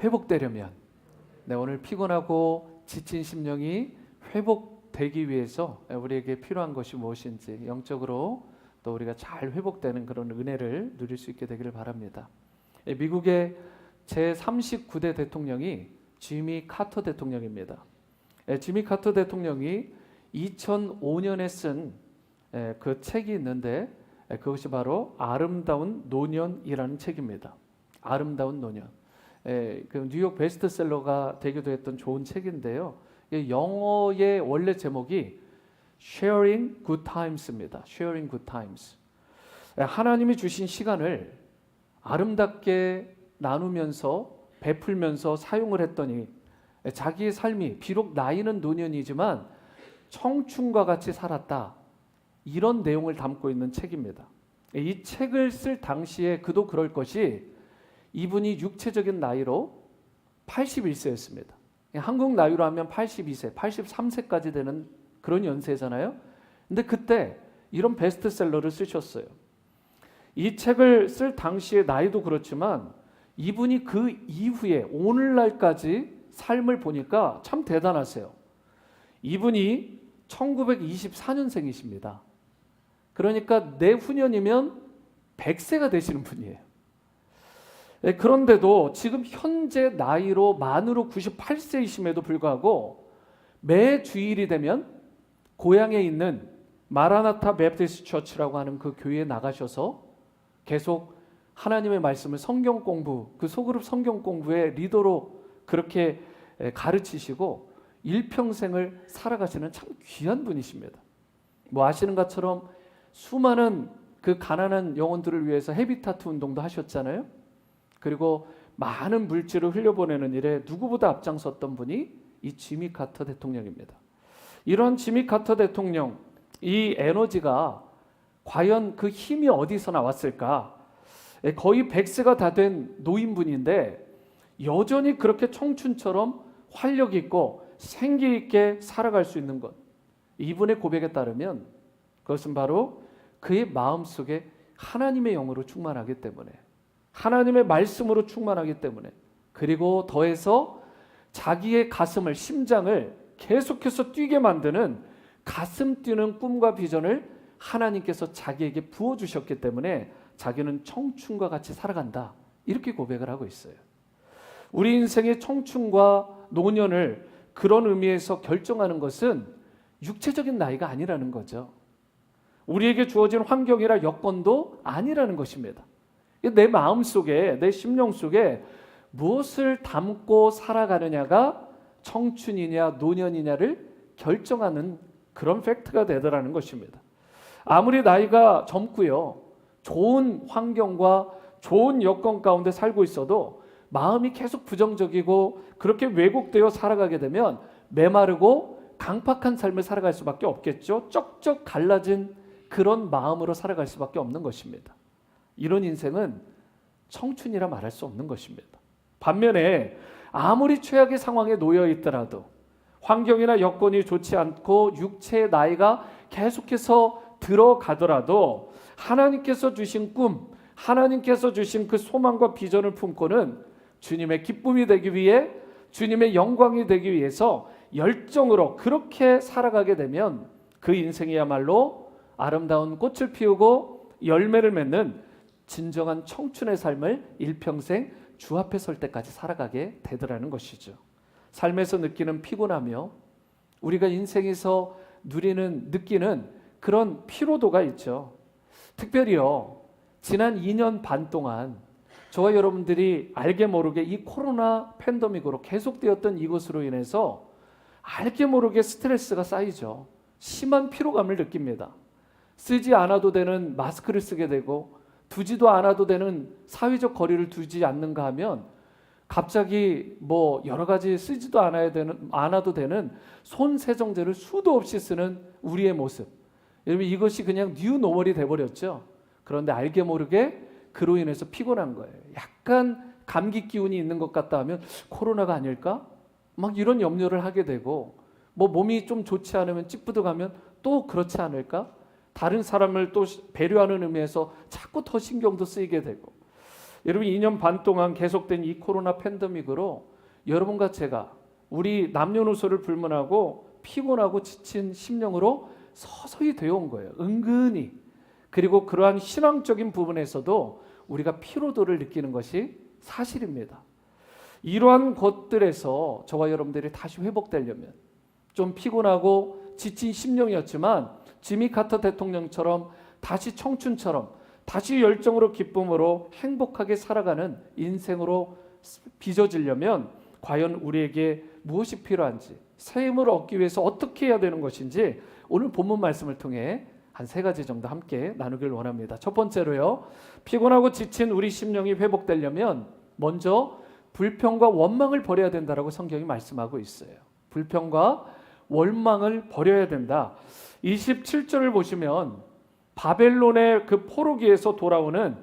회복되려면, 오늘 피곤하고 지친 심령이 회복되기 위해서 우리에게 필요한 것이 무엇인지 영적으로 또 우리가 잘 회복되는 그런 은혜를 누릴 수 있게 되기를 바랍니다. 미국의 제39대 대통령이 지미 카터 대통령입니다. 지미 카터 대통령이 2005년에 쓴 그 책이 있는데 그것이 바로 아름다운 노년이라는 책입니다. 아름다운 노년. 그 뉴욕 베스트셀러가 되기도 했던 좋은 책인데요. 영어의 원래 제목이 Sharing Good Times입니다. Sharing Good Times. 하나님이 주신 시간을 아름답게 나누면서 베풀면서 사용을 했더니 자기의 삶이 비록 나이는 노년이지만 청춘과 같이 살았다. 이런 내용을 담고 있는 책입니다. 이 책을 쓸 당시에 그도 그럴 것이 이분이 육체적인 나이로 81세였습니다. 한국 나이로 하면 82세, 83세까지 되는 그런 연세잖아요. 근데 그때 이런 베스트셀러를 쓰셨어요. 이 책을 쓸 당시의 나이도 그렇지만 이분이 그 이후에 오늘날까지 삶을 보니까 참 대단하세요. 이분이 1924년생이십니다. 그러니까 내후년이면 100세가 되시는 분이에요. 그런데도 지금 현재 나이로 만으로 98세이심에도 불구하고 매 주일이 되면 고향에 있는 마라나타 베프티스트 처치라고 하는 그 교회에 나가셔서 계속 하나님의 말씀을 성경 공부, 그 소그룹 성경 공부의 리더로 그렇게 가르치시고 일평생을 살아가시는 참 귀한 분이십니다. 뭐 아시는 것처럼 수많은 그 가난한 영혼들을 위해서 헤비타트 운동도 하셨잖아요. 그리고 많은 물질을 흘려보내는 일에 누구보다 앞장섰던 분이 이 지미 카터 대통령입니다. 이런 지미 카터 대통령, 이 에너지가 과연 그 힘이 어디서 나왔을까? 거의 100세가 다 된 노인분인데 여전히 그렇게 청춘처럼 활력 있고 생기 있게 살아갈 수 있는 것, 이분의 고백에 따르면 그것은 바로 그의 마음속에 하나님의 영으로 충만하기 때문에, 하나님의 말씀으로 충만하기 때문에, 그리고 더해서 자기의 가슴을, 심장을 계속해서 뛰게 만드는 가슴 뛰는 꿈과 비전을 하나님께서 자기에게 부어주셨기 때문에 자기는 청춘과 같이 살아간다, 이렇게 고백을 하고 있어요. 우리 인생의 청춘과 노년을 그런 의미에서 결정하는 것은 육체적인 나이가 아니라는 거죠. 우리에게 주어진 환경이나 여건도 아니라는 것입니다. 내 마음속에, 내 심령 속에 무엇을 담고 살아가느냐가 청춘이냐 노년이냐를 결정하는 그런 팩트가 되더라는 것입니다. 아무리 나이가 젊고요, 좋은 환경과 좋은 여건 가운데 살고 있어도 마음이 계속 부정적이고 그렇게 왜곡되어 살아가게 되면 메마르고 강팍한 삶을 살아갈 수밖에 없겠죠. 쩍쩍 갈라진 그런 마음으로 살아갈 수밖에 없는 것입니다. 이런 인생은 청춘이라 말할 수 없는 것입니다. 반면에 아무리 최악의 상황에 놓여 있더라도, 환경이나 여건이 좋지 않고 육체의 나이가 계속해서 들어가더라도 하나님께서 주신 꿈, 하나님께서 주신 그 소망과 비전을 품고는 주님의 기쁨이 되기 위해, 주님의 영광이 되기 위해서 열정으로 그렇게 살아가게 되면 그 인생이야말로 아름다운 꽃을 피우고 열매를 맺는 진정한 청춘의 삶을 일평생 주 앞에 설 때까지 살아가게 되더라는 것이죠. 삶에서 느끼는 피곤하며 우리가 인생에서 느끼는 그런 피로도가 있죠. 특별히요, 지난 2년 반 동안 저와 여러분들이 알게 모르게 이 코로나 팬데믹으로 계속되었던 이것으로 인해서 알게 모르게 스트레스가 쌓이죠. 심한 피로감을 느낍니다. 쓰지 않아도 되는 마스크를 쓰게 되고 두지도 않아도 되는 사회적 거리를 두지 않는가 하면 갑자기 뭐 여러 가지 쓰지도 않아도 되는 손 세정제를 수도 없이 쓰는 우리의 모습. 여러분, 이것이 그냥 뉴 노멀이 돼버렸죠. 그런데 알게 모르게 그로 인해서 피곤한 거예요. 약간 감기 기운이 있는 것 같다 하면 코로나가 아닐까? 막 이런 염려를 하게 되고, 뭐 몸이 좀 좋지 않으면 찌뿌둥하면 또 그렇지 않을까? 다른 사람을 또 배려하는 의미에서 자꾸 더 신경도 쓰이게 되고, 여러분 2년 반 동안 계속된 이 코로나 팬데믹으로 여러분과 제가 우리 남녀노소를 불문하고 피곤하고 지친 심령으로 서서히 되어온 거예요. 은근히. 그리고 그러한 신앙적인 부분에서도 우리가 피로도를 느끼는 것이 사실입니다. 이러한 것들에서 저와 여러분들이 다시 회복되려면 좀 피곤하고 지친 심령이었지만 지미 카터 대통령처럼 다시 청춘처럼 다시 열정으로 기쁨으로 행복하게 살아가는 인생으로 빚어지려면 과연 우리에게 무엇이 필요한지, 새 힘을 얻기 위해서 어떻게 해야 되는 것인지 오늘 본문 말씀을 통해 한 3가지 정도 함께 나누길 원합니다. 첫 번째로요, 피곤하고 지친 우리 심령이 회복되려면 먼저 불평과 원망을 버려야 된다라고 성경이 말씀하고 있어요. 불평과 원망을 버려야 된다. 27절을 보시면 바벨론의 그 포로기에서 돌아오는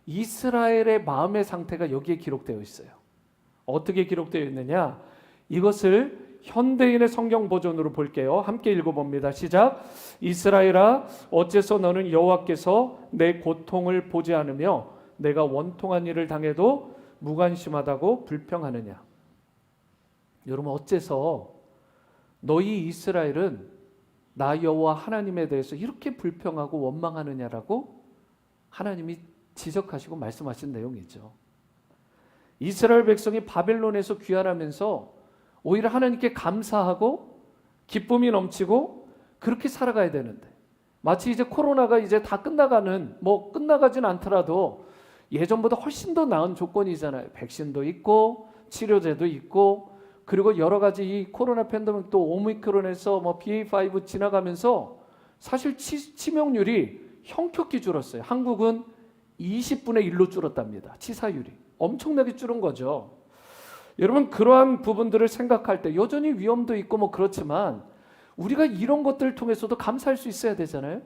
이스라엘의 마음의 상태가 여기에 기록되어 있어요. 어떻게 기록되어 있느냐? 이것을 현대인의 성경 버전으로 볼게요. 함께 읽어봅니다. 시작. 이스라엘아, 어째서 너는 여호와께서 내 고통을 보지 않으며 내가 원통한 일을 당해도 무관심하다고 불평하느냐? 여러분, 어째서 너희 이스라엘은 나 여호와 하나님에 대해서 이렇게 불평하고 원망하느냐라고 하나님이 지적하시고 말씀하신 내용이죠. 이스라엘 백성이 바벨론에서 귀환하면서 오히려 하나님께 감사하고 기쁨이 넘치고 그렇게 살아가야 되는데, 마치 이제 코로나가 이제 다 끝나가는, 끝나가진 않더라도 예전보다 훨씬 더 나은 조건이잖아요. 백신도 있고 치료제도 있고, 그리고 여러 가지 이 코로나 팬데믹 또 오미크론에서 BA5 지나가면서 사실 치명률이 형격히 줄었어요. 한국은 20분의 1로 줄었답니다. 치사율이 엄청나게 줄은 거죠. 여러분, 그러한 부분들을 생각할 때 여전히 위험도 있고 그렇지만 우리가 이런 것들을 통해서도 감사할 수 있어야 되잖아요.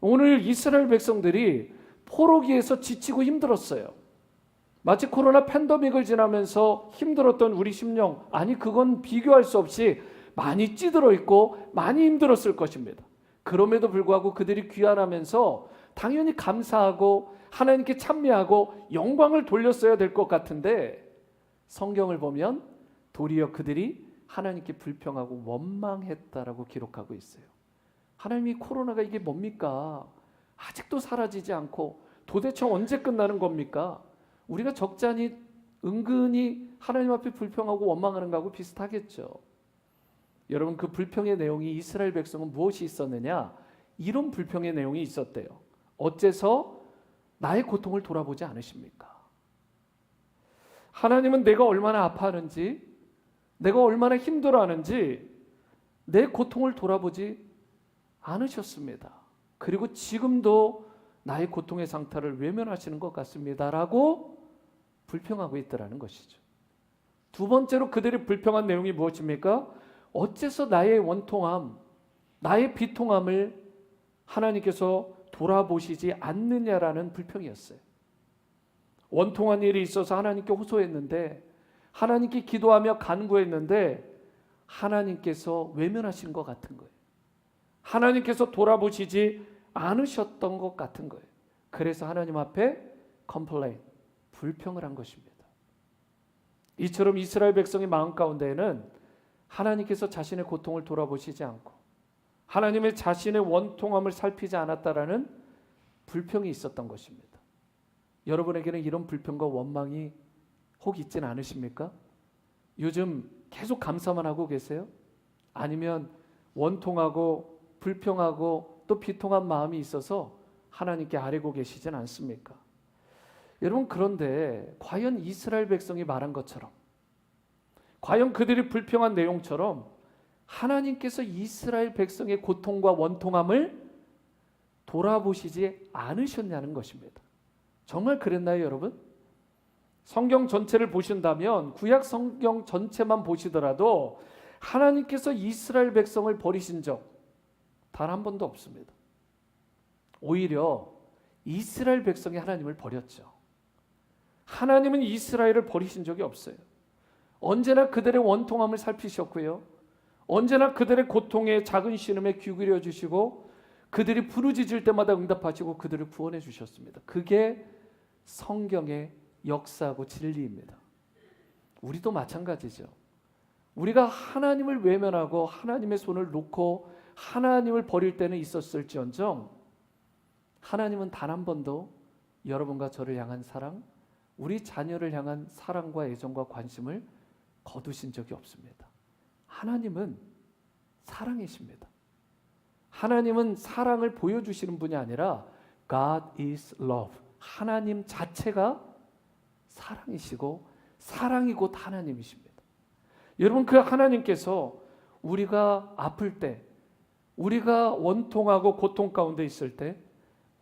오늘 이스라엘 백성들이 포로기에서 지치고 힘들었어요. 마치 코로나 팬데믹을 지나면서 힘들었던 우리 심령, 아니 그건 비교할 수 없이 많이 찌들어 있고 많이 힘들었을 것입니다. 그럼에도 불구하고 그들이 귀환하면서 당연히 감사하고 하나님께 찬미하고 영광을 돌렸어야 될 것 같은데, 성경을 보면 도리어 그들이 하나님께 불평하고 원망했다라고 기록하고 있어요. 하나님이 코로나가 이게 뭡니까? 아직도 사라지지 않고 도대체 언제 끝나는 겁니까? 우리가 적잖이 은근히 하나님 앞에 불평하고 원망하는 거하고 비슷하겠죠. 여러분, 그 불평의 내용이 이스라엘 백성은 무엇이 있었느냐? 이런 불평의 내용이 있었대요. 어째서 나의 고통을 돌아보지 않으십니까? 하나님은 내가 얼마나 아파하는지, 내가 얼마나 힘들어하는지 내 고통을 돌아보지 않으셨습니다. 그리고 지금도 나의 고통의 상태를 외면하시는 것 같습니다라고 불평하고 있더라는 것이죠. 두 번째로 그들이 불평한 내용이 무엇입니까? 어째서 나의 원통함, 나의 비통함을 하나님께서 돌아보시지 않느냐라는 불평이었어요. 원통한 일이 있어서 하나님께 호소했는데, 하나님께 기도하며 간구했는데 하나님께서 외면하신 것 같은 거예요. 하나님께서 돌아보시지 않으셨던 것 같은 거예요. 그래서 하나님 앞에 컴플레인, 불평을 한 것입니다. 이처럼 이스라엘 백성의 마음 가운데에는 하나님께서 자신의 고통을 돌아보시지 않고 하나님의 자신의 원통함을 살피지 않았다라는 불평이 있었던 것입니다. 여러분에게는 이런 불평과 원망이 혹 있진 않으십니까? 요즘 계속 감사만 하고 계세요? 아니면 원통하고 불평하고 또 비통한 마음이 있어서 하나님께 아뢰고 계시진 않습니까? 여러분, 그런데 과연 이스라엘 백성이 말한 것처럼, 과연 그들이 불평한 내용처럼 하나님께서 이스라엘 백성의 고통과 원통함을 돌아보시지 않으셨냐는 것입니다. 정말 그랬나요, 여러분? 성경 전체를 보신다면, 구약 성경 전체만 보시더라도 하나님께서 이스라엘 백성을 버리신 적 단 한 번도 없습니다. 오히려 이스라엘 백성이 하나님을 버렸죠. 하나님은 이스라엘을 버리신 적이 없어요. 언제나 그들의 원통함을 살피셨고요, 언제나 그들의 고통에 작은 신음에 귀 기울여 주시고 그들이 부르짖을 때마다 응답하시고 그들을 구원해 주셨습니다. 그게 성경의 역사하고 진리입니다. 우리도 마찬가지죠. 우리가 하나님을 외면하고 하나님의 손을 놓고 하나님을 버릴 때는 있었을지언정 하나님은 단 한 번도 여러분과 저를 향한 사랑, 우리 자녀를 향한 사랑과 애정과 관심을 거두신 적이 없습니다. 하나님은 사랑이십니다. 하나님은 사랑을 보여주시는 분이 아니라 God is love. 하나님 자체가 사랑이시고 사랑이 곧 하나님이십니다. 여러분, 그 하나님께서 우리가 아플 때, 우리가 원통하고 고통 가운데 있을 때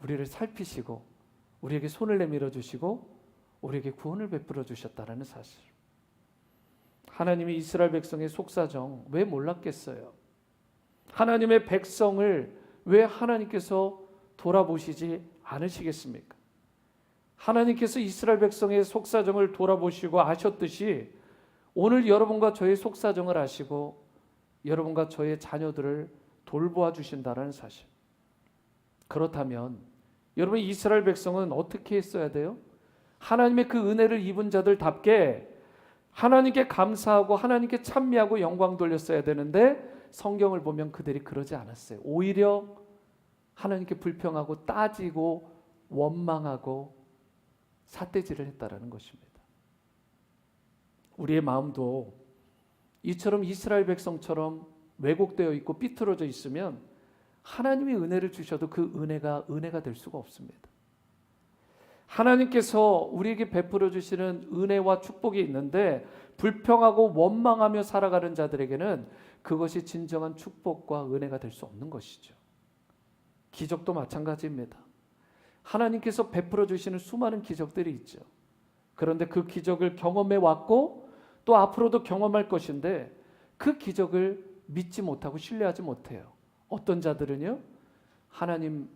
우리를 살피시고 우리에게 손을 내밀어 주시고 우리에게 구원을 베풀어 주셨다는 사실. 하나님이 이스라엘 백성의 속사정 왜 몰랐겠어요? 하나님의 백성을 왜 하나님께서 돌아보시지 않으시겠습니까? 하나님께서 이스라엘 백성의 속사정을 돌아보시고 아셨듯이 오늘 여러분과 저의 속사정을 아시고 여러분과 저의 자녀들을 돌보아 주신다는 사실. 그렇다면 여러분, 이스라엘 백성은 어떻게 했어야 돼요? 하나님의 그 은혜를 입은 자들답게 하나님께 감사하고 하나님께 찬미하고 영광 돌렸어야 되는데 성경을 보면 그들이 그러지 않았어요. 오히려 하나님께 불평하고 따지고 원망하고 삿대질을 했다라는 것입니다. 우리의 마음도 이처럼 이스라엘 백성처럼 왜곡되어 있고 삐뚤어져 있으면 하나님이 은혜를 주셔도 그 은혜가 될 수가 없습니다. 하나님께서 우리에게 베풀어 주시는 은혜와 축복이 있는데 불평하고 원망하며 살아가는 자들에게는 그것이 진정한 축복과 은혜가 될 수 없는 것이죠. 기적도 마찬가지입니다. 하나님께서 베풀어 주시는 수많은 기적들이 있죠. 그런데 그 기적을 경험해 왔고 또 앞으로도 경험할 것인데 그 기적을 믿지 못하고 신뢰하지 못해요. 어떤 자들은요, 하나님을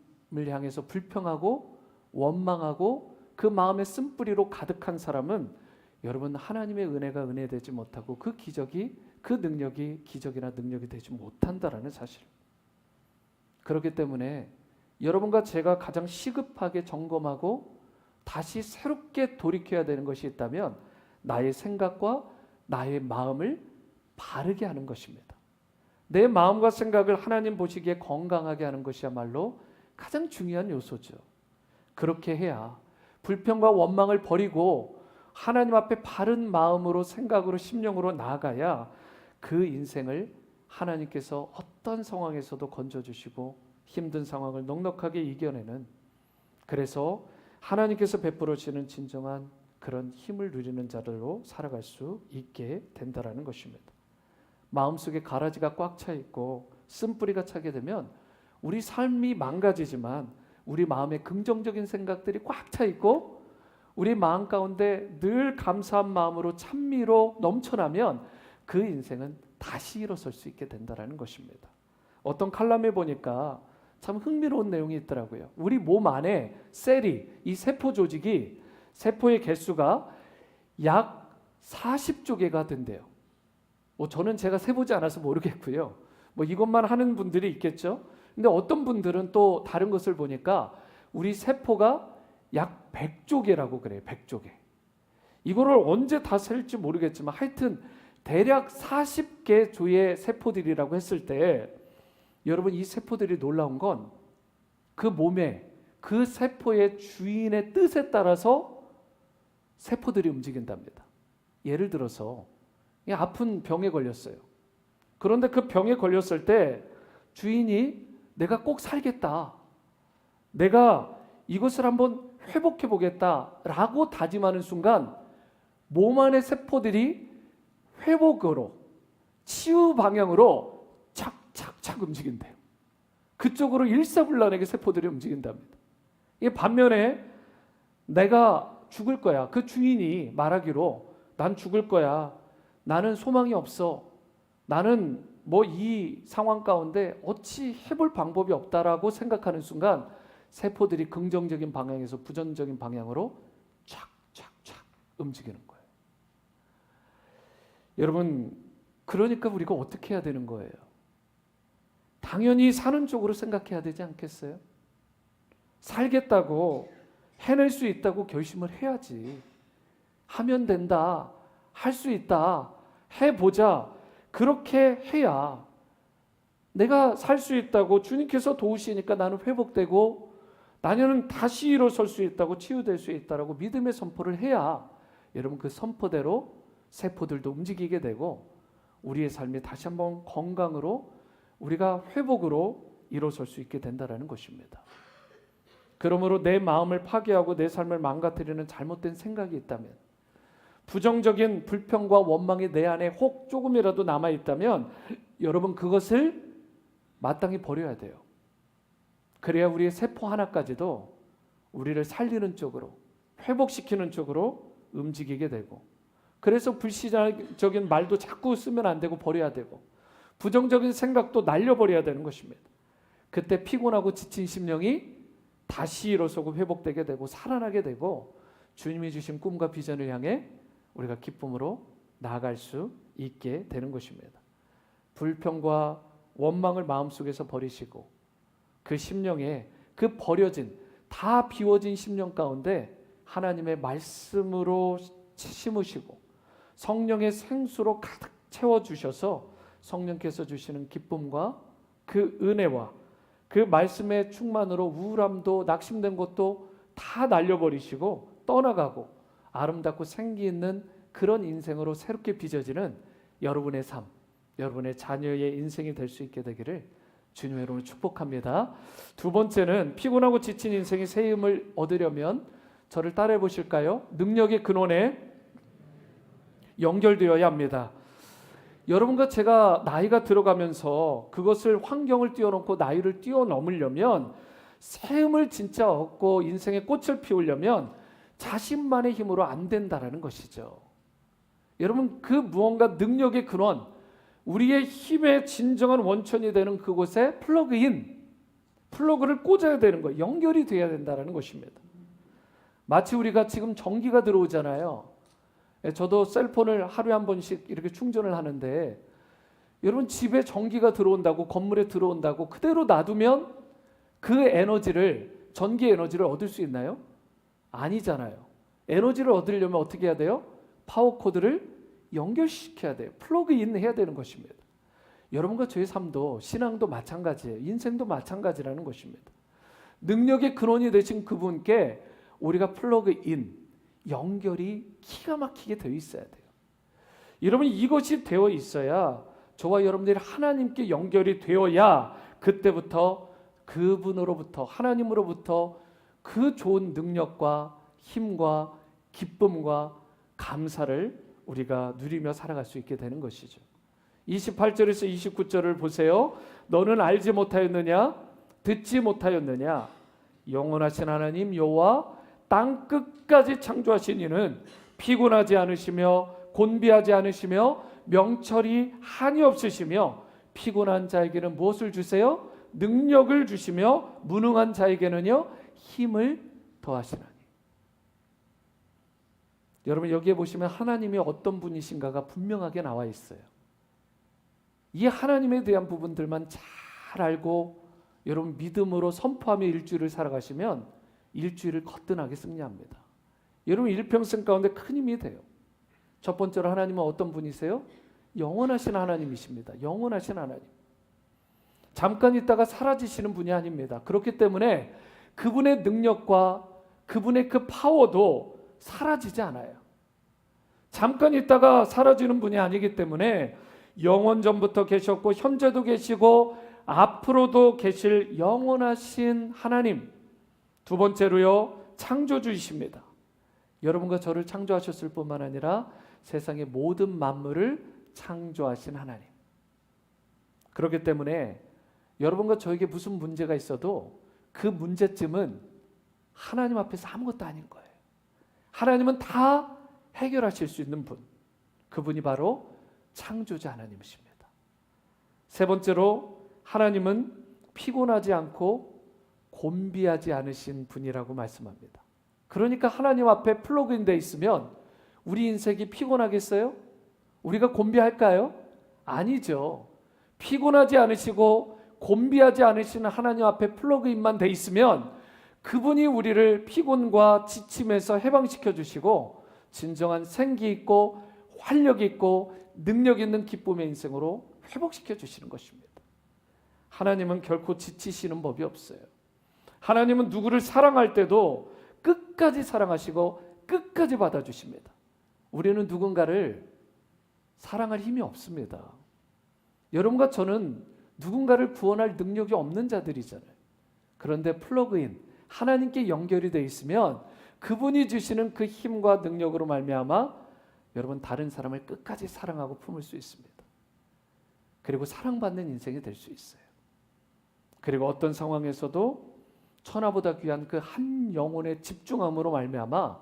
향해서 불평하고 원망하고 그 마음의 쓴뿌리로 가득한 사람은 여러분, 하나님의 은혜가 은혜되지 못하고 그 기적이, 그 능력이 기적이나 능력이 되지 못한다라는 사실. 그렇기 때문에 여러분과 제가 가장 시급하게 점검하고 다시 새롭게 돌이켜야 되는 것이 있다면 나의 생각과 나의 마음을 바르게 하는 것입니다. 내 마음과 생각을 하나님 보시기에 건강하게 하는 것이야말로 가장 중요한 요소죠. 그렇게 해야 불평과 원망을 버리고 하나님 앞에 바른 마음으로, 생각으로, 심령으로 나아가야 그 인생을 하나님께서 어떤 상황에서도 건져주시고 힘든 상황을 넉넉하게 이겨내는, 그래서 하나님께서 베풀어 주시는 진정한 그런 힘을 누리는 자들로 살아갈 수 있게 된다라는 것입니다. 마음속에 가라지가 꽉 차 있고 쓴뿌리가 차게 되면 우리 삶이 망가지지만 우리 마음에 긍정적인 생각들이 꽉 차 있고 우리 마음 가운데 늘 감사한 마음으로 찬미로 넘쳐나면 그 인생은 다시 일어설 수 있게 된다는 것입니다. 어떤 칼럼에 보니까 참 흥미로운 내용이 있더라고요. 우리 몸 안에 셀이, 이 세포 조직이, 세포의 개수가 약 40조 개가 된대요. 저는 제가 세보지 않아서 모르겠고요. 이것만 하는 분들이 있겠죠. 근데 어떤 분들은 또 다른 것을 보니까 우리 세포가 약 100조 개라고 그래요. 100조 개. 이거를 언제 다 셀지 모르겠지만 하여튼 대략 40개 조의 세포들이라고 했을 때 여러분, 이 세포들이 놀라운 건 그 몸에 그 세포의 주인의 뜻에 따라서 세포들이 움직인답니다. 예를 들어서 아픈 병에 걸렸어요. 그런데 그 병에 걸렸을 때 주인이 내가 꼭 살겠다, 내가 이것을 한번 회복해 보겠다라고 다짐하는 순간 몸 안의 세포들이 회복으로, 치유 방향으로 착착착 움직인대요. 그쪽으로 일사불란하게 세포들이 움직인답니다. 이게 반면에 내가 죽을 거야, 그 주인이 말하기로 난 죽을 거야, 나는 소망이 없어, 나는 이 상황 가운데 어찌 해볼 방법이 없다라고 생각하는 순간 세포들이 긍정적인 방향에서 부정적인 방향으로 착착착 움직이는 거예요. 여러분, 그러니까 우리가 어떻게 해야 되는 거예요? 당연히 사는 쪽으로 생각해야 되지 않겠어요? 살겠다고 해낼 수 있다고 결심을 해야지. 하면 된다. 할 수 있다. 해보자. 그렇게 해야 내가 살 수 있다고 주님께서 도우시니까 나는 회복되고 나는 다시 일어설 수 있다고 치유될 수 있다라고 믿음의 선포를 해야 여러분 그 선포대로 세포들도 움직이게 되고 우리의 삶이 다시 한번 건강으로 우리가 회복으로 일어설 수 있게 된다라는 것입니다. 그러므로 내 마음을 파괴하고 내 삶을 망가뜨리는 잘못된 생각이 있다면, 부정적인 불평과 원망이 내 안에 혹 조금이라도 남아있다면 여러분 그것을 마땅히 버려야 돼요. 그래야 우리의 세포 하나까지도 우리를 살리는 쪽으로, 회복시키는 쪽으로 움직이게 되고, 그래서 불시적인 말도 자꾸 쓰면 안 되고 버려야 되고, 부정적인 생각도 날려버려야 되는 것입니다. 그때 피곤하고 지친 심령이 다시 일어서고 회복되게 되고 살아나게 되고 주님이 주신 꿈과 비전을 향해 우리가 기쁨으로 나아갈 수 있게 되는 것입니다. 불평과 원망을 마음속에서 버리시고 그 심령에 그 버려진 다 비워진 심령 가운데 하나님의 말씀으로 심으시고 성령의 생수로 가득 채워주셔서 성령께서 주시는 기쁨과 그 은혜와 그 말씀의 충만으로 우울함도 낙심된 것도 다 날려버리시고 떠나가고 아름답고 생기 있는 그런 인생으로 새롭게 빚어지는 여러분의 삶, 여러분의 자녀의 인생이 될 수 있게 되기를 주님의 이름으로 축복합니다. 두 번째는 피곤하고 지친 인생의 새 힘을 얻으려면 저를 따라해 보실까요? 능력의 근원에 연결되어야 합니다. 여러분과 제가 나이가 들어가면서 그것을 환경을 뛰어넘고 나이를 뛰어넘으려면 새 힘을 진짜 얻고 인생의 꽃을 피우려면 자신만의 힘으로 안 된다라는 것이죠. 여러분 그 무언가 능력의 근원, 우리의 힘의 진정한 원천이 되는 그곳에 플러그를 꽂아야 되는 거예요. 연결이 돼야 된다는 것입니다. 마치 우리가 지금 전기가 들어오잖아요. 저도 셀폰을 하루에 한 번씩 이렇게 충전을 하는데 여러분 집에 전기가 들어온다고, 건물에 들어온다고 그대로 놔두면 그 에너지를, 전기 에너지를 얻을 수 있나요? 아니잖아요. 에너지를 얻으려면 어떻게 해야 돼요? 파워 코드를 연결시켜야 돼요. 플러그인 해야 되는 것입니다. 여러분과 저의 삶도, 신앙도 마찬가지예요. 인생도 마찬가지라는 것입니다. 능력의 근원이 되신 그분께 우리가 플러그인, 연결이 기가 막히게 되어 있어야 돼요. 여러분 이것이 되어 있어야 저와 여러분들이 하나님께 연결이 되어야 그때부터 그분으로부터, 하나님으로부터 그 좋은 능력과 힘과 기쁨과 감사를 우리가 누리며 살아갈 수 있게 되는 것이죠. 28절에서 29절을 보세요. 너는 알지 못하였느냐? 듣지 못하였느냐? 영원하신 하나님 여호와 땅 끝까지 창조하신 이는 피곤하지 않으시며 곤비하지 않으시며 명철이 한이 없으시며 피곤한 자에게는 무엇을 주세요? 능력을 주시며 무능한 자에게는요 힘을 더하시나니. 여러분 여기에 보시면 하나님이 어떤 분이신가가 분명하게 나와 있어요. 이 하나님에 대한 부분들만 잘 알고 여러분 믿음으로 선포하며 일주일을 살아가시면 일주일을 거뜬하게 승리합니다. 여러분 일평생 가운데 큰 힘이 돼요. 첫 번째로 하나님은 어떤 분이세요? 영원하신 하나님이십니다. 영원하신 하나님. 잠깐 있다가 사라지시는 분이 아닙니다. 그렇기 때문에 그분의 능력과 그분의 그 파워도 사라지지 않아요. 잠깐 있다가 사라지는 분이 아니기 때문에 영원전부터 계셨고 현재도 계시고 앞으로도 계실 영원하신 하나님. 두 번째로요, 창조주이십니다. 여러분과 저를 창조하셨을 뿐만 아니라 세상의 모든 만물을 창조하신 하나님. 그렇기 때문에 여러분과 저에게 무슨 문제가 있어도 그 문제점은 하나님 앞에서 아무것도 아닌 거예요. 하나님은 다 해결하실 수 있는 분, 그분이 바로 창조자 하나님이십니다. 세 번째로 하나님은 피곤하지 않고 곤비하지 않으신 분이라고 말씀합니다. 그러니까 하나님 앞에 플러그인 돼 있으면 우리 인생이 피곤하겠어요? 우리가 곤비할까요? 아니죠. 피곤하지 않으시고 곤비하지 않으시는 하나님 앞에 플러그인만 돼 있으면 그분이 우리를 피곤과 지침에서 해방시켜 주시고 진정한 생기 있고 활력 있고 능력 있는 기쁨의 인생으로 회복시켜 주시는 것입니다. 하나님은 결코 지치시는 법이 없어요. 하나님은 누구를 사랑할 때도 끝까지 사랑하시고 끝까지 받아주십니다. 우리는 누군가를 사랑할 힘이 없습니다. 여러분과 저는 누군가를 구원할 능력이 없는 자들이잖아요. 그런데 플러그인 하나님께 연결이 되어 있으면 그분이 주시는 그 힘과 능력으로 말미암아 여러분 다른 사람을 끝까지 사랑하고 품을 수 있습니다. 그리고 사랑받는 인생이 될 수 있어요. 그리고 어떤 상황에서도 천하보다 귀한 그 한 영혼에 집중함으로 말미암아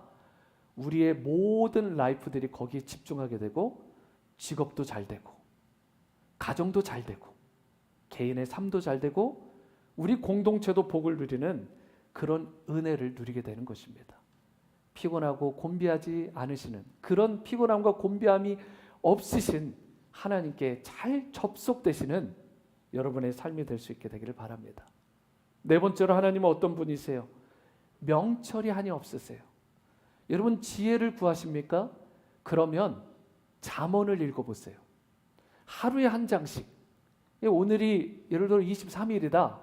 우리의 모든 라이프들이 거기에 집중하게 되고 직업도 잘 되고 가정도 잘 되고 개인의 삶도 잘 되고 우리 공동체도 복을 누리는 그런 은혜를 누리게 되는 것입니다. 피곤하고 곤비하지 않으시는 그런 피곤함과 곤비함이 없으신 하나님께 잘 접속되시는 여러분의 삶이 될 수 있게 되기를 바랍니다. 네 번째로 하나님은 어떤 분이세요? 명철이 한이 없으세요. 여러분 지혜를 구하십니까? 그러면 잠언을 읽어보세요. 하루에 한 장씩. 오늘이 예를 들어 23일이다.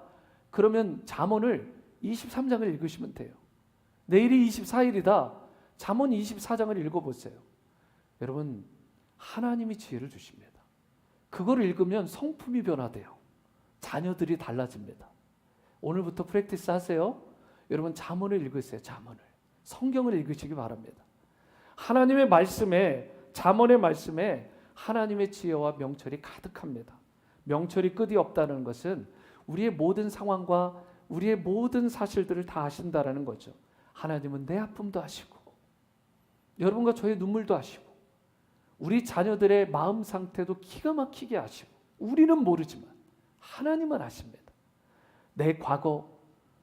그러면 잠언을 23장을 읽으시면 돼요. 내일이 24일이다. 잠언 24장을 읽어보세요. 여러분 하나님이 지혜를 주십니다. 그걸 읽으면 성품이 변화돼요. 자녀들이 달라집니다. 오늘부터 프랙티스 하세요. 여러분 잠언을 읽으세요. 잠언을. 성경을 읽으시기 바랍니다. 하나님의 말씀에 잠언의 말씀에 하나님의 지혜와 명철이 가득합니다. 명철이 끝이 없다는 것은 우리의 모든 상황과 우리의 모든 사실들을 다 아신다라는 거죠. 하나님은 내 아픔도 아시고 여러분과 저의 눈물도 아시고 우리 자녀들의 마음 상태도 기가 막히게 아시고 우리는 모르지만 하나님은 아십니다. 내 과거,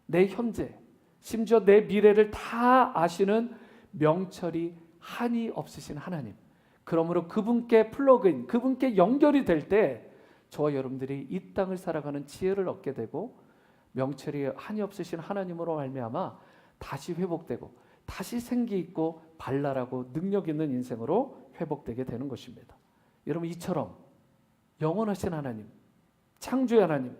내 현재, 심지어 내 미래를 다 아시는 명철이 한이 없으신 하나님. 그러므로 그분께 플러그인, 그분께 연결이 될 때 저와 여러분들이 이 땅을 살아가는 지혜를 얻게 되고 명철이 한이 없으신 하나님으로 말미암아 다시 회복되고 다시 생기 있고 발랄하고 능력 있는 인생으로 회복되게 되는 것입니다. 여러분 이처럼 영원하신 하나님, 창조의 하나님,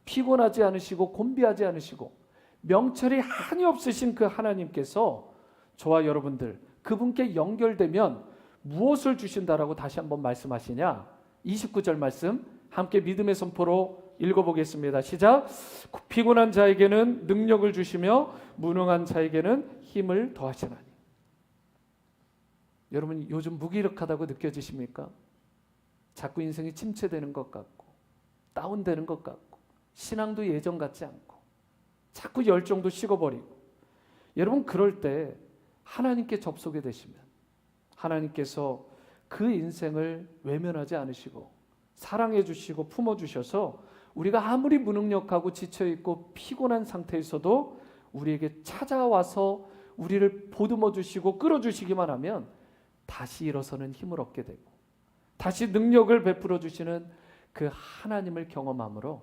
피곤하지 않으시고 곤비하지 않으시고 명철이 한이 없으신 그 하나님께서 저와 여러분들 그분께 연결되면 무엇을 주신다라고 다시 한번 말씀하시냐? 29절 말씀 함께 믿음의 선포로 읽어보겠습니다. 시작. 피곤한 자에게는 능력을 주시며 무능한 자에게는 힘을 더하시나니. 여러분 요즘 무기력하다고 느껴지십니까? 자꾸 인생이 침체되는 것 같고 다운되는 것 같고 신앙도 예전 같지 않고 자꾸 열정도 식어버리고 여러분 그럴 때 하나님께 접속이 되시면 하나님께서 그 인생을 외면하지 않으시고 사랑해 주시고 품어 주셔서 우리가 아무리 무능력하고 지쳐 있고 피곤한 상태에서도 우리에게 찾아와서 우리를 보듬어 주시고 끌어 주시기만 하면 다시 일어서는 힘을 얻게 되고 다시 능력을 베풀어 주시는 그 하나님을 경험함으로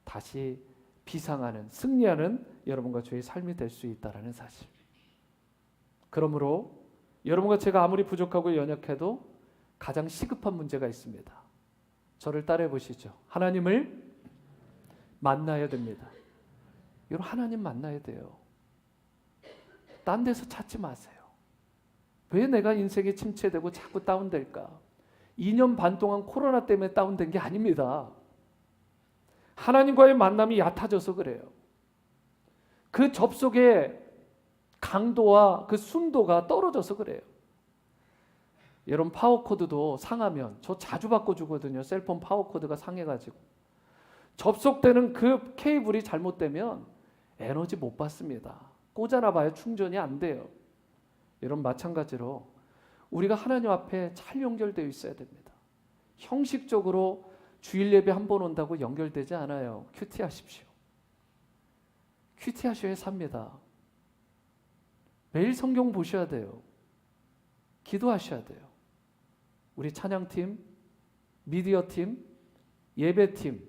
다시 비상하는 승리하는 여러분과 저의 삶이 될 수 있다라는 사실. 그러므로 여러분과 제가 아무리 부족하고 연약해도 가장 시급한 문제가 있습니다. 저를 따라해 보시죠. 하나님을 만나야 됩니다. 여러분 하나님 만나야 돼요. 딴 데서 찾지 마세요. 왜 내가 인생에 침체되고 자꾸 다운될까? 2년 반 동안 코로나 때문에 다운된 게 아닙니다. 하나님과의 만남이 얕아져서 그래요. 그 접속의 강도와 그 순도가 떨어져서 그래요. 여러분 파워코드도 상하면 저 자주 바꿔주거든요. 셀폰 파워코드가 상해가지고 접속되는 그 케이블이 잘못되면 에너지 못 받습니다. 꽂아놔봐야 충전이 안 돼요. 여러분 마찬가지로 우리가 하나님 앞에 잘 연결되어 있어야 됩니다. 형식적으로 주일 예배 한 번 온다고 연결되지 않아요. 큐티하십시오. 큐티하셔야 삽니다. 매일 성경 보셔야 돼요. 기도하셔야 돼요. 우리 찬양팀, 미디어팀, 예배팀,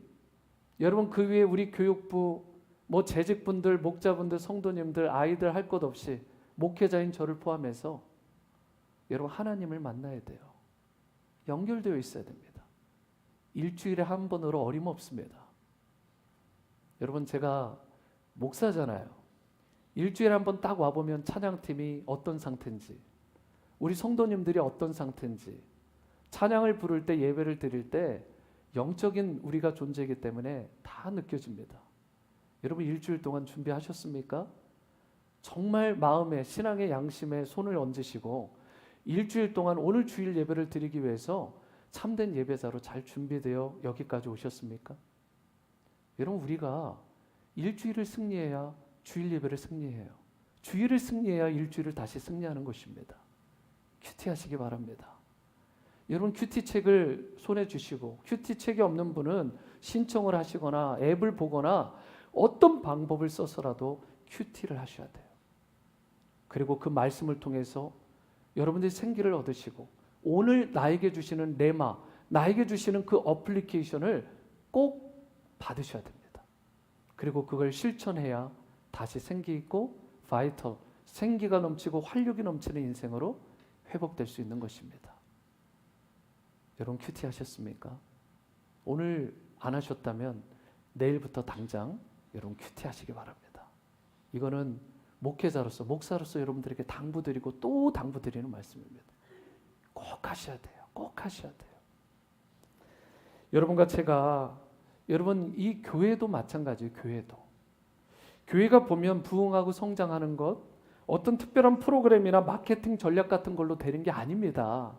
여러분 그 위에 우리 교육부, 뭐 재직분들, 목자분들, 성도님들, 아이들 할 것 없이 목회자인 저를 포함해서 여러분 하나님을 만나야 돼요. 연결되어 있어야 됩니다. 일주일에 한 번으로 어림없습니다. 여러분 제가 목사잖아요. 일주일에 한 번 딱 와보면 찬양팀이 어떤 상태인지, 우리 성도님들이 어떤 상태인지, 찬양을 부를 때, 예배를 드릴 때 영적인 우리가 존재이기 때문에 다 느껴집니다. 여러분 일주일 동안 준비하셨습니까? 정말 마음에, 신앙의 양심에 손을 얹으시고 일주일 동안 오늘 주일 예배를 드리기 위해서 참된 예배자로 잘 준비되어 여기까지 오셨습니까? 여러분 우리가 일주일을 승리해야 주일 예배를 승리해요. 주일을 승리해야 일주일을 다시 승리하는 것입니다. 큐티 하시기 바랍니다. 여러분 큐티 책을 손에 주시고 큐티 책이 없는 분은 신청을 하시거나 앱을 보거나 어떤 방법을 써서라도 큐티를 하셔야 돼요. 그리고 그 말씀을 통해서 여러분들이 생기를 얻으시고 오늘 나에게 주시는 레마, 나에게 주시는 그 어플리케이션을 꼭 받으셔야 됩니다. 그리고 그걸 실천해야 다시 생기 있고 바이털, 생기가 넘치고 활력이 넘치는 인생으로 회복될 수 있는 것입니다. 여러분 큐티 하셨습니까? 오늘 안 하셨다면 내일부터 당장 여러분 큐티 하시기 바랍니다. 이거는 목회자로서, 목사로서 여러분들에게 당부드리고 또 당부드리는 말씀입니다. 꼭 하셔야 돼요. 꼭 하셔야 돼요. 여러분과 제가, 여러분 이 교회도 마찬가지예요. 교회가 보면 부흥하고 성장하는 것, 어떤 특별한 프로그램이나 마케팅 전략 같은 걸로 되는 게 아닙니다.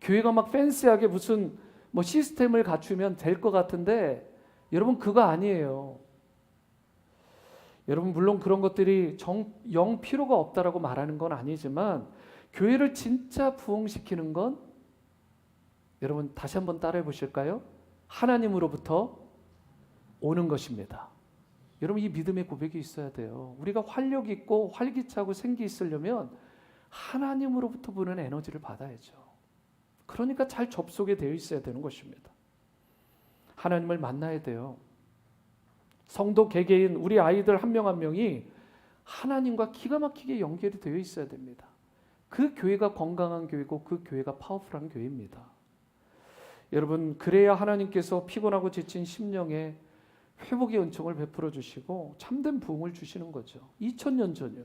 교회가 막 팬시하게 무슨 뭐 시스템을 갖추면 될 것 같은데 여러분 그거 아니에요. 여러분 물론 그런 것들이 영 필요가 없다라고 말하는 건 아니지만 교회를 진짜 부흥시키는 건 여러분 다시 한번 따라해 보실까요? 하나님으로부터 오는 것입니다. 여러분 이 믿음의 고백이 있어야 돼요. 우리가 활력 있고 활기차고 생기 있으려면 하나님으로부터 부는 에너지를 받아야죠. 그러니까 잘 접속이 되어 있어야 되는 것입니다. 하나님을 만나야 돼요. 성도 개개인 우리 아이들 한 명 한 명이 하나님과 기가 막히게 연결이 되어 있어야 됩니다. 그 교회가 건강한 교회고 그 교회가 파워풀한 교회입니다. 여러분 그래야 하나님께서 피곤하고 지친 심령에 회복의 은총을 베풀어 주시고 참된 부흥을 주시는 거죠. 2000년 전이요.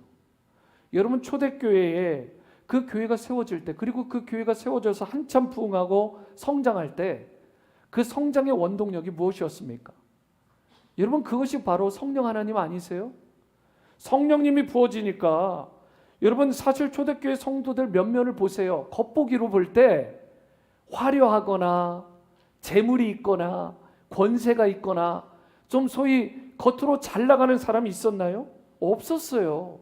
여러분 초대교회에 그 교회가 세워질 때, 그리고 그 교회가 세워져서 한참 부흥하고 성장할 때 그 성장의 원동력이 무엇이었습니까? 여러분 그것이 바로 성령 하나님 아니세요? 성령님이 부어지니까 여러분 사실 초대교회 성도들 면면을 보세요. 겉보기로 볼 때 화려하거나 재물이 있거나 권세가 있거나 좀 소위 겉으로 잘 나가는 사람이 있었나요? 없었어요.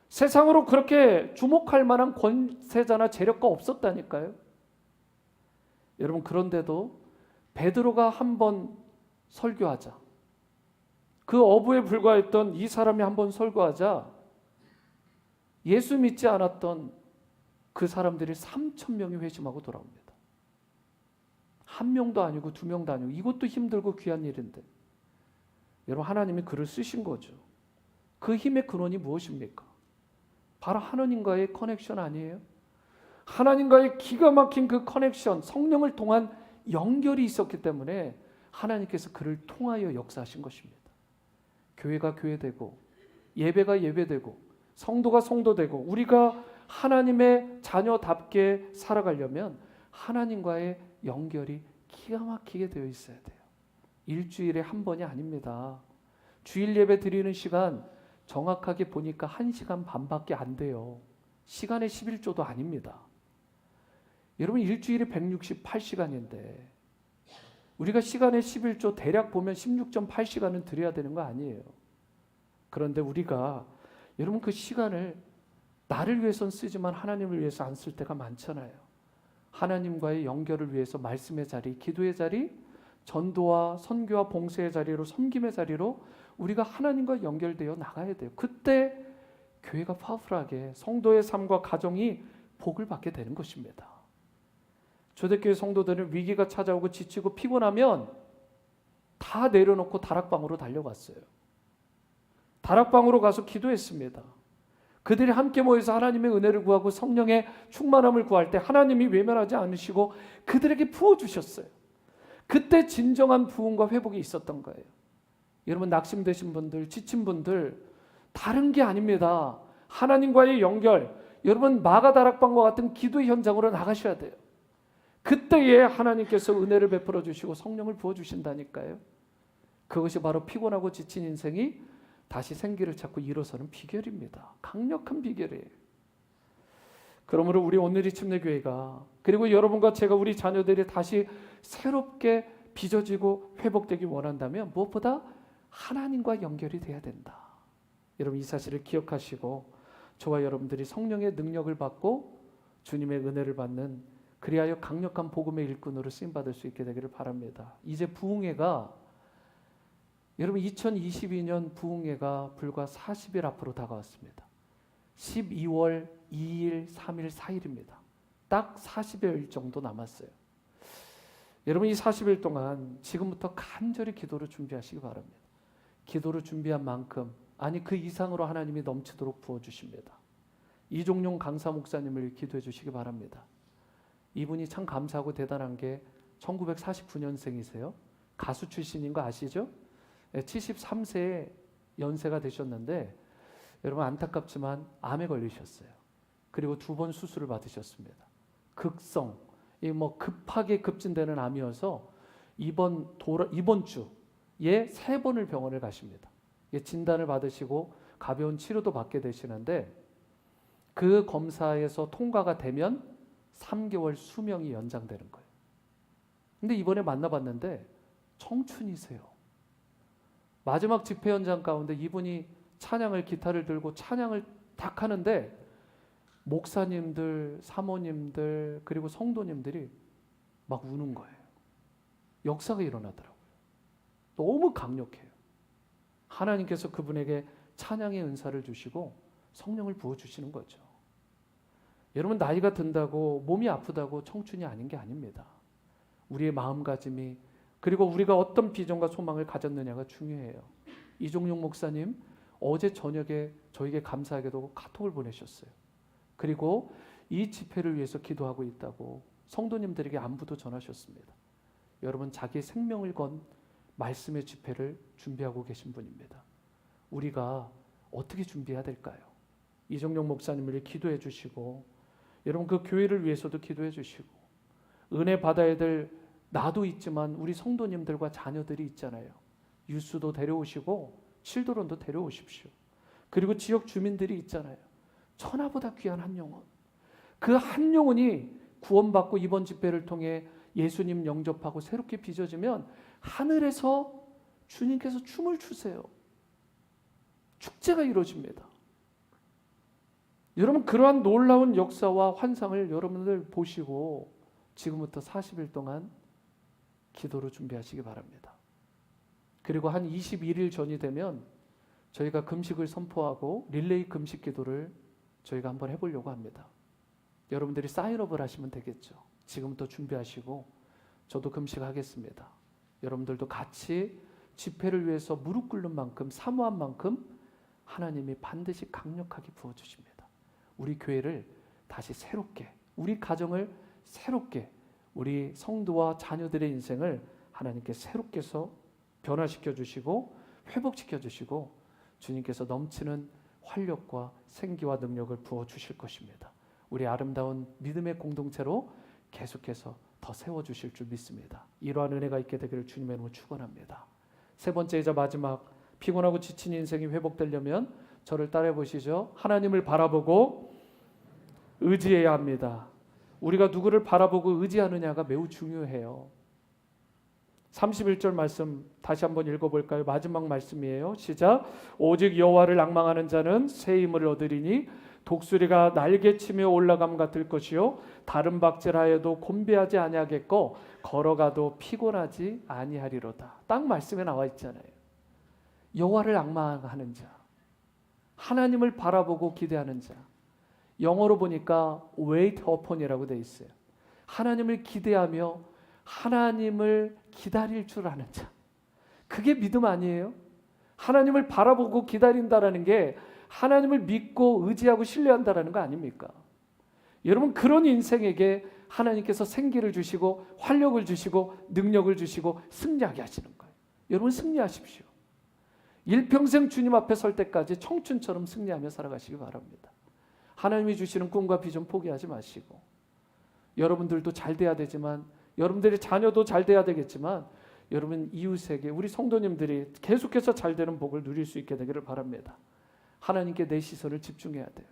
세상으로 그렇게 주목할 만한 권세자나 재력가 없었다니까요. 여러분 그런데도 베드로가 한번 설교하자, 그 어부에 불과했던 이 사람이 한번 설교하자 예수 믿지 않았던 그 사람들이 3,000명이 회심하고 돌아옵니다. 한 명도 아니고 두 명도 아니고 이것도 힘들고 귀한 일인데 여러분 하나님이 그를 쓰신 거죠. 그 힘의 근원이 무엇입니까? 바로 하나님과의 커넥션 아니에요? 하나님과의 기가 막힌 그 커넥션, 성령을 통한 연결이 있었기 때문에 하나님께서 그를 통하여 역사하신 것입니다. 교회가 교회되고 예배가 예배되고 성도가 성도되고 우리가 하나님의 자녀답게 살아가려면 하나님과의 연결이 기가 막히게 되어 있어야 돼요. 일주일에 한 번이 아닙니다. 주일 예배 드리는 시간 정확하게 보니까 1시간 반밖에 안 돼요. 시간의 11조도 아닙니다. 여러분 일주일에 168시간인데 우리가 시간의 11조 대략 보면 16.8시간은 드려야 되는 거 아니에요. 그런데 우리가 여러분 그 시간을 나를 위해서는 쓰지만 하나님을 위해서 안 쓸 때가 많잖아요. 하나님과의 연결을 위해서 말씀의 자리, 기도의 자리, 전도와 선교와 봉사의 자리로, 섬김의 자리로 우리가 하나님과 연결되어 나가야 돼요. 그때 교회가 파워풀하게 성도의 삶과 가정이 복을 받게 되는 것입니다. 초대교회 성도들은 위기가 찾아오고 지치고 피곤하면 다 다 내려놓고 다락방으로 달려갔어요. 다락방으로 가서 기도했습니다. 그들이 함께 모여서 하나님의 은혜를 구하고 성령의 충만함을 구할 때 하나님이 외면하지 않으시고 그들에게 부어주셨어요. 그때 진정한 부흥과 회복이 있었던 거예요. 여러분, 낙심되신 분들, 지친 분들, 다른 게 아닙니다. 하나님과의 연결, 여러분 마가다락방과 같은 기도의 현장으로 나가셔야 돼요. 그때에 하나님께서 은혜를 베풀어 주시고 성령을 부어주신다니까요. 그것이 바로 피곤하고 지친 인생이 다시 생기를 찾고 일어서는 비결입니다. 강력한 비결이에요. 그러므로 우리 오늘이 침례교회가, 그리고 여러분과 제가, 우리 자녀들이 다시 새롭게 빚어지고 회복되기 원한다면 무엇보다 하나님과 연결이 돼야 된다. 여러분, 이 사실을 기억하시고 저와 여러분들이 성령의 능력을 받고 주님의 은혜를 받는, 그리하여 강력한 복음의 일꾼으로 쓰임받을 수 있게 되기를 바랍니다. 이제 부흥회가, 여러분 2022년 부흥회가 불과 40일 앞으로 다가왔습니다. 12월 2일, 3일, 4일입니다. 딱 40일 정도 남았어요. 여러분, 이 40일 동안 지금부터 간절히 기도를 준비하시기 바랍니다. 기도를 준비한 만큼, 아니 그 이상으로 하나님이 넘치도록 부어주십니다. 이종용 강사 목사님을 기도해 주시기 바랍니다. 이분이 참 감사하고 대단한 게 1949년생이세요. 가수 출신인 거 아시죠? 73세의 연세가 되셨는데 여러분, 안타깝지만 암에 걸리셨어요. 그리고 2번 수술을 받으셨습니다. 극성, 급하게 급진되는 암이어서 이번 주에 3번을 병원을 가십니다. 진단을 받으시고 가벼운 치료도 받게 되시는데, 그 검사에서 통과가 되면 3개월 수명이 연장되는 거예요. 근데 이번에 만나봤는데 청춘이세요. 마지막 집회 현장 가운데 이분이 찬양을, 기타를 들고 찬양을 딱 하는데 목사님들, 사모님들, 그리고 성도님들이 막 우는 거예요. 역사가 일어나더라고요. 너무 강력해요. 하나님께서 그분에게 찬양의 은사를 주시고 성령을 부어주시는 거죠. 여러분, 나이가 든다고, 몸이 아프다고 청춘이 아닌 게 아닙니다. 우리의 마음가짐이, 그리고 우리가 어떤 비전과 소망을 가졌느냐가 중요해요. 이종용 목사님 어제 저녁에 저에게 감사하게도 카톡을 보내셨어요. 그리고 이 집회를 위해서 기도하고 있다고 성도님들에게 안부도 전하셨습니다. 여러분, 자기의 생명을 건 말씀의 집회를 준비하고 계신 분입니다. 우리가 어떻게 준비해야 될까요? 이종용 목사님을 기도해 주시고, 여러분 그 교회를 위해서도 기도해 주시고, 은혜 받아야 될 나도 있지만 우리 성도님들과 자녀들이 있잖아요. 유수도 데려오시고 칠도론도 데려오십시오. 그리고 지역 주민들이 있잖아요. 천하보다 귀한 한 영혼, 그 한 영혼이 구원받고 이번 집회를 통해 예수님 영접하고 새롭게 빚어지면 하늘에서 주님께서 춤을 추세요. 축제가 이루어집니다. 여러분, 그러한 놀라운 역사와 환상을 여러분들 보시고 지금부터 40일 동안 기도로 준비하시기 바랍니다. 그리고 한 21일 전이 되면 저희가 금식을 선포하고 릴레이 금식 기도를 저희가 한번 해보려고 합니다. 여러분들이 사인업을 하시면 되겠죠. 지금부터 준비하시고 저도 금식하겠습니다. 여러분들도 같이 집회를 위해서 무릎 꿇는 만큼, 사모한 만큼 하나님이 반드시 강력하게 부어주십니다. 우리 교회를 다시 새롭게, 우리 가정을 새롭게, 우리 성도와 자녀들의 인생을 하나님께 새롭게 해서 변화시켜 주시고 회복시켜 주시고 주님께서 넘치는 활력과 생기와 능력을 부어 주실 것입니다. 우리 아름다운 믿음의 공동체로 계속해서 더 세워주실 줄 믿습니다. 이러한 은혜가 있게 되기를 주님의 이름으로 축원합니다. 세 번째이자 마지막, 피곤하고 지친 인생이 회복되려면 저를 따라해 보시죠. 하나님을 바라보고 의지해야 합니다. 우리가 누구를 바라보고 의지하느냐가 매우 중요해요. 31절 말씀 다시 한번 읽어볼까요? 마지막 말씀이에요. 시작. 오직 여호와를 앙망하는 자는 새 힘을 얻으리니 독수리가 날개치며 올라감 같을 것이요 다른 박질하여도 곤배하지 아니하겠고 걸어가도 피곤하지 아니하리로다. 딱 말씀에 나와 있잖아요. 여호와를 앙망하는 자, 하나님을 바라보고 기대하는 자. 영어로 보니까 wait upon이라고 돼 있어요. 하나님을 기대하며 하나님을 기다릴 줄 아는 자. 그게 믿음 아니에요? 하나님을 바라보고 기다린다라는 게 하나님을 믿고 의지하고 신뢰한다라는 거 아닙니까? 여러분, 그런 인생에게 하나님께서 생기를 주시고 활력을 주시고 능력을 주시고 승리하게 하시는 거예요. 여러분, 승리하십시오. 일평생 주님 앞에 설 때까지 청춘처럼 승리하며 살아가시기 바랍니다. 하나님이 주시는 꿈과 비전 포기하지 마시고, 여러분들도 잘 돼야 되지만, 여러분들의 자녀도 잘 돼야 되겠지만, 여러분 이웃에게, 우리 성도님들이 계속해서 잘 되는 복을 누릴 수 있게 되기를 바랍니다. 하나님께 내 시선을 집중해야 돼요.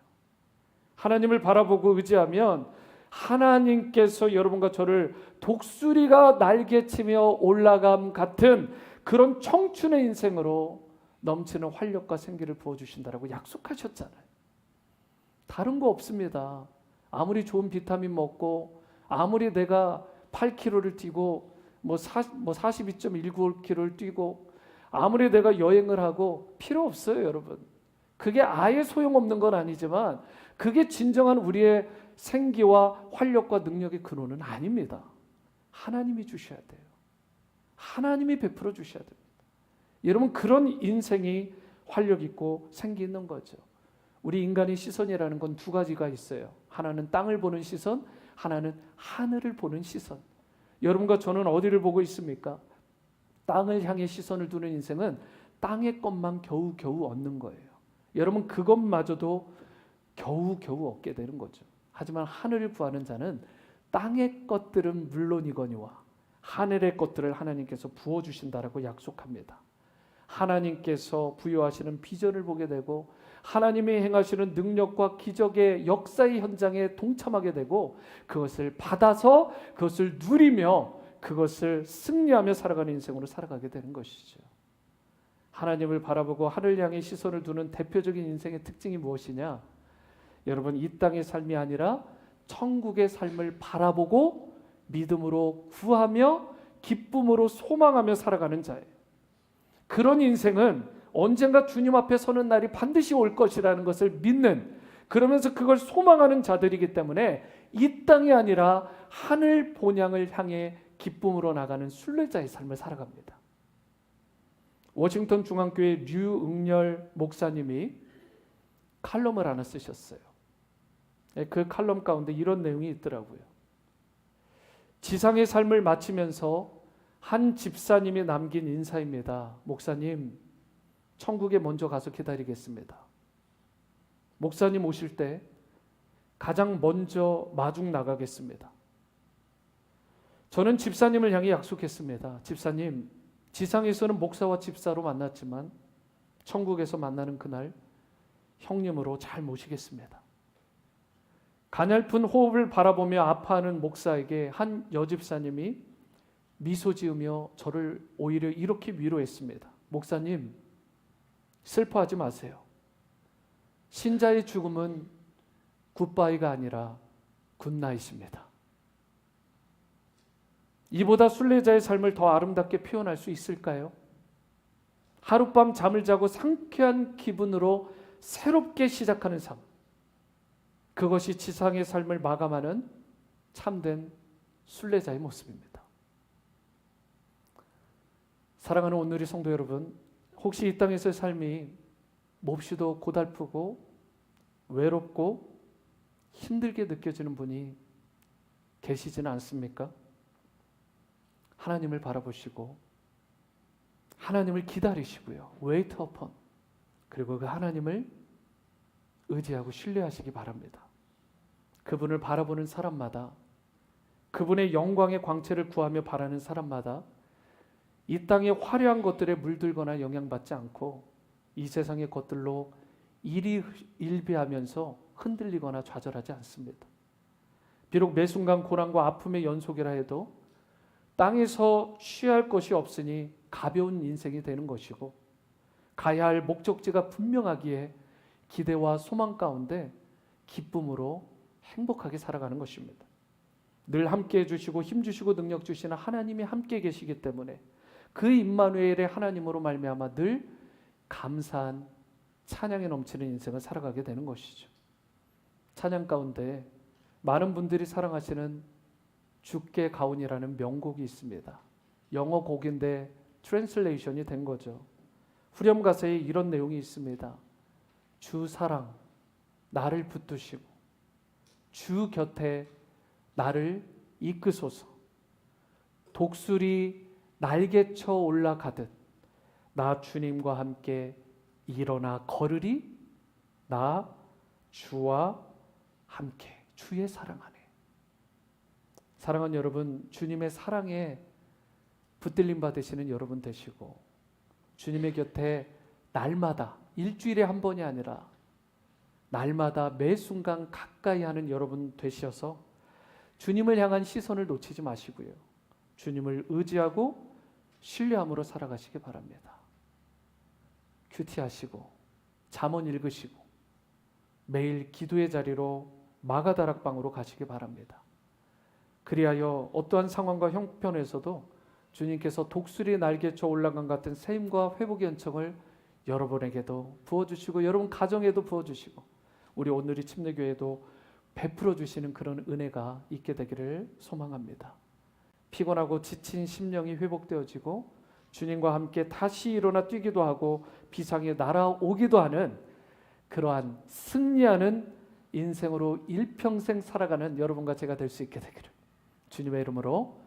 하나님을 바라보고 의지하면 하나님께서 여러분과 저를 독수리가 날개치며 올라감 같은 그런 청춘의 인생으로 넘치는 활력과 생기를 부어주신다라고 약속하셨잖아요. 다른 거 없습니다. 아무리 좋은 비타민 먹고, 아무리 내가 8km를 뛰고 뭐 42.195km를 뛰고, 아무리 내가 여행을 하고, 필요 없어요, 여러분. 그게 아예 소용없는 건 아니지만 그게 진정한 우리의 생기와 활력과 능력의 근원은 아닙니다. 하나님이 주셔야 돼요. 하나님이 베풀어 주셔야 됩니다. 여러분, 그런 인생이 활력 있고 생기 있는 거죠. 우리 인간의 시선이라는 건 두 가지가 있어요. 하나는 땅을 보는 시선, 하나는 하늘을 보는 시선. 여러분과 저는 어디를 보고 있습니까? 땅을 향해 시선을 두는 인생은 땅의 것만 겨우겨우 얻는 거예요. 여러분, 그것마저도 겨우겨우 얻게 되는 거죠. 하지만 하늘을 구하는 자는 땅의 것들은 물론이거니와 하늘의 것들을 하나님께서 부어주신다라고 약속합니다. 하나님께서 부여하시는 비전을 보게 되고, 하나님이 행하시는 능력과 기적의 역사의 현장에 동참하게 되고, 그것을 받아서 그것을 누리며 그것을 승리하며 살아가는 인생으로 살아가게 되는 것이죠. 하나님을 바라보고 하늘 향해 시선을 두는 대표적인 인생의 특징이 무엇이냐? 여러분, 이 땅의 삶이 아니라 천국의 삶을 바라보고 믿음으로 구하며 기쁨으로 소망하며 살아가는 자예요. 그런 인생은 언젠가 주님 앞에 서는 날이 반드시 올 것이라는 것을 믿는, 그러면서 그걸 소망하는 자들이기 때문에 이 땅이 아니라 하늘 본향을 향해 기쁨으로 나가는 순례자의 삶을 살아갑니다. 워싱턴 중앙교회 류응열 목사님이 칼럼을 하나 쓰셨어요. 그 칼럼 가운데 이런 내용이 있더라고요. 지상의 삶을 마치면서 한 집사님이 남긴 인사입니다. 목사님, 천국에 먼저 가서 기다리겠습니다. 목사님 오실 때 가장 먼저 마중 나가겠습니다. 저는 집사님을 향해 약속했습니다. 집사님, 지상에서는 목사와 집사로 만났지만 천국에서 만나는 그날 형님으로 잘 모시겠습니다. 가냘픈 호흡을 바라보며 아파하는 목사에게 한 여집사님이 미소 지으며 저를 오히려 이렇게 위로했습니다. 목사님, 슬퍼하지 마세요. 신자의 죽음은 굿바이가 아니라 굿나잇입니다. 이보다 순례자의 삶을 더 아름답게 표현할 수 있을까요? 하룻밤 잠을 자고 상쾌한 기분으로 새롭게 시작하는 삶, 그것이 지상의 삶을 마감하는 참된 순례자의 모습입니다. 사랑하는 오늘의 성도 여러분, 혹시 이 땅에서의 삶이 몹시도 고달프고 외롭고 힘들게 느껴지는 분이 계시지는 않습니까? 하나님을 바라보시고 하나님을 기다리시고요. wait upon, 그리고 그 하나님을 의지하고 신뢰하시기 바랍니다. 그분을 바라보는 사람마다, 그분의 영광의 광채를 구하며 바라는 사람마다 이 땅의 화려한 것들에 물들거나 영향받지 않고 이 세상의 것들로 일희일비하면서 흔들리거나 좌절하지 않습니다. 비록 매 순간 고난과 아픔의 연속이라 해도 땅에서 취할 것이 없으니 가벼운 인생이 되는 것이고, 가야 할 목적지가 분명하기에 기대와 소망 가운데 기쁨으로 행복하게 살아가는 것입니다. 늘 함께해 주시고 힘 주시고 능력 주시는 하나님이 함께 계시기 때문에 그 임마누엘의 하나님으로 말미암아 늘 감사한 찬양에 넘치는 인생을 살아가게 되는 것이죠. 찬양 가운데 많은 분들이 사랑하시는 주께 가온이라는 명곡이 있습니다. 영어 곡인데 트랜슬레이션이 된 거죠. 후렴 가사에 이런 내용이 있습니다. 주 사랑 나를 붙드시고 주 곁에 나를 이끄소서. 독수리 날개쳐 올라가듯 나 주님과 함께 일어나 걸으리. 나 주와 함께. 주의 사랑 안에. 사랑하는 여러분, 주님의 사랑에 붙들림 받으시는 여러분 되시고, 주님의 곁에 날마다, 일주일에 한 번이 아니라 날마다 매 순간 가까이 하는 여러분 되셔서 주님을 향한 시선을 놓치지 마시고요, 주님을 의지하고 신뢰함으로 살아가시기 바랍니다. 큐티하시고 잠언 읽으시고 매일 기도의 자리로 마가다락방으로 가시기 바랍니다. 그리하여 어떠한 상황과 형편에서도 주님께서 독수리의 날개쳐 올라간 같은 새 힘과 회복의 은총을 여러분에게도 부어주시고 여러분 가정에도 부어주시고 우리 오늘의 침례교회도 베풀어 주시는 그런 은혜가 있게 되기를 소망합니다. 피곤하고 지친 심령이 회복되어지고 주님과 함께 다시 일어나 뛰기도 하고 비상에 날아오기도 하는 그러한 승리하는 인생으로 일평생 살아가는 여러분과 제가 될 수 있게 되기를 주님의 이름으로